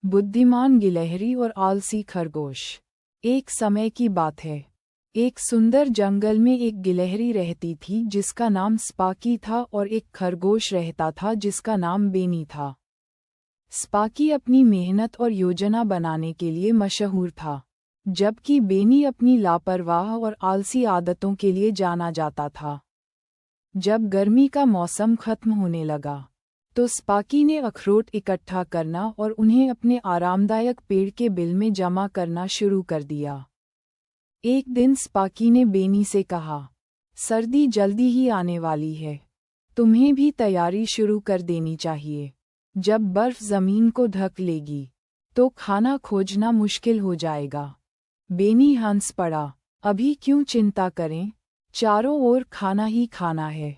बुद्धिमान गिलहरी और आलसी खरगोश। एक समय की बात है। एक सुंदर जंगल में एक गिलहरी रहती थी जिसका नाम स्पाकी था और एक खरगोश रहता था जिसका नाम बेनी था। स्पाकी अपनी मेहनत और योजना बनाने के लिए मशहूर था, जबकि बेनी अपनी लापरवाह और आलसी आदतों के लिए जाना जाता था। जब गर्मी का मौसम खत्म होने लगा तो स्पाकी ने अखरोट इकट्ठा करना और उन्हें अपने आरामदायक पेड़ के बिल में जमा करना शुरू कर दिया। एक दिन स्पाकी ने बेनी से कहा, सर्दी जल्दी ही आने वाली है, तुम्हें भी तैयारी शुरू कर देनी चाहिए। जब बर्फ जमीन को ढक लेगी तो खाना खोजना मुश्किल हो जाएगा। बेनी हंस पड़ा, अभी क्यों चिंता करें, चारों ओर खाना ही खाना है,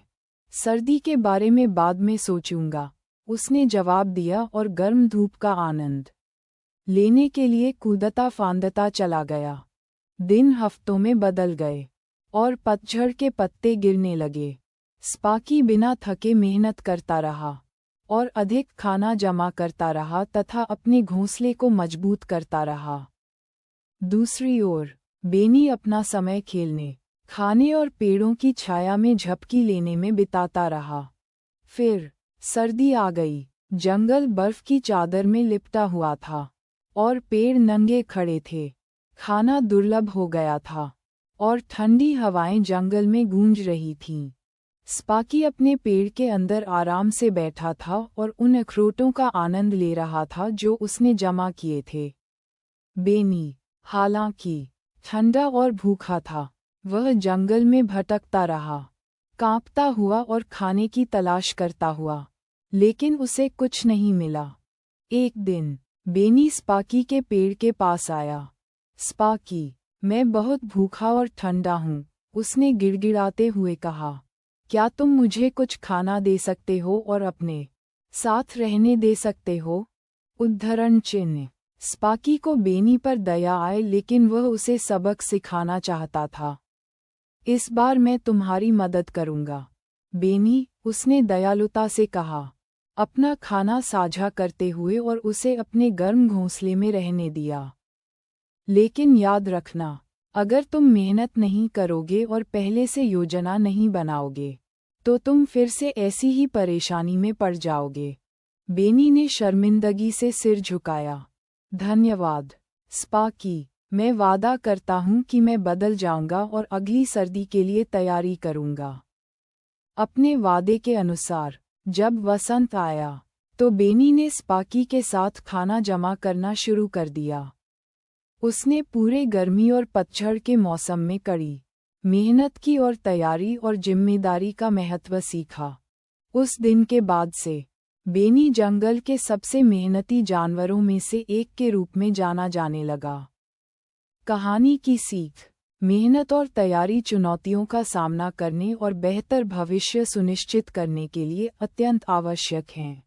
सर्दी के बारे में बाद में सोचूंगा, उसने जवाब दिया और गर्म धूप का आनंद लेने के लिए कूदता फांदता चला गया। दिन हफ्तों में बदल गए और पतझड़ के पत्ते गिरने लगे। स्पाकी बिना थके मेहनत करता रहा और अधिक खाना जमा करता रहा तथा अपने घोंसले को मजबूत करता रहा। दूसरी ओर बेनी अपना समय खेलने, खाने और पेड़ों की छाया में झपकी लेने में बिताता रहा। फिर सर्दी आ गई। जंगल बर्फ की चादर में लिपटा हुआ था और पेड़ नंगे खड़े थे। खाना दुर्लभ हो गया था और ठंडी हवाएं जंगल में गूंज रही थीं। स्पाकी अपने पेड़ के अंदर आराम से बैठा था और उन अखरोटों का आनंद ले रहा था जो उसने जमा किए थे। बेनी, हालांकि ठंडा और भूखा था, वह जंगल में भटकता रहा, कांपता हुआ और खाने की तलाश करता हुआ, लेकिन उसे कुछ नहीं मिला। एक दिन बेनी स्पाकी के पेड़ के पास आया। स्पाकी, मैं बहुत भूखा और ठंडा हूँ, उसने गिड़गिड़ाते हुए कहा। क्या तुम मुझे कुछ खाना दे सकते हो और अपने साथ रहने दे सकते हो? उद्धरण चिन्ह। स्पाकी को बेनी पर दया आए, लेकिन वह उसे सबक सिखाना चाहता था। इस बार मैं तुम्हारी मदद करूंगा, बेनी, उसने दयालुता से कहा, अपना खाना साझा करते हुए और उसे अपने गर्म घोंसले में रहने दिया। लेकिन याद रखना, अगर तुम मेहनत नहीं करोगे और पहले से योजना नहीं बनाओगे, तो तुम फिर से ऐसी ही परेशानी में पड़ जाओगे। बेनी ने शर्मिंदगी से सिर झुकाया। धन्यवाद, स्पाकी, मैं वादा करता हूँ कि मैं बदल जाऊंगा और अगली सर्दी के लिए तैयारी करूंगा। अपने वादे के अनुसार जब वसंत आया तो बेनी ने स्पाकी के साथ खाना जमा करना शुरू कर दिया। उसने पूरे गर्मी और पतझड़ के मौसम में कड़ी मेहनत की और तैयारी और जिम्मेदारी का महत्व सीखा। उस दिन के बाद से बेनी जंगल के सबसे मेहनती जानवरों में से एक के रूप में जाना जाने लगा। कहानी की सीख: मेहनत और तैयारी चुनौतियों का सामना करने और बेहतर भविष्य सुनिश्चित करने के लिए अत्यंत आवश्यक हैं।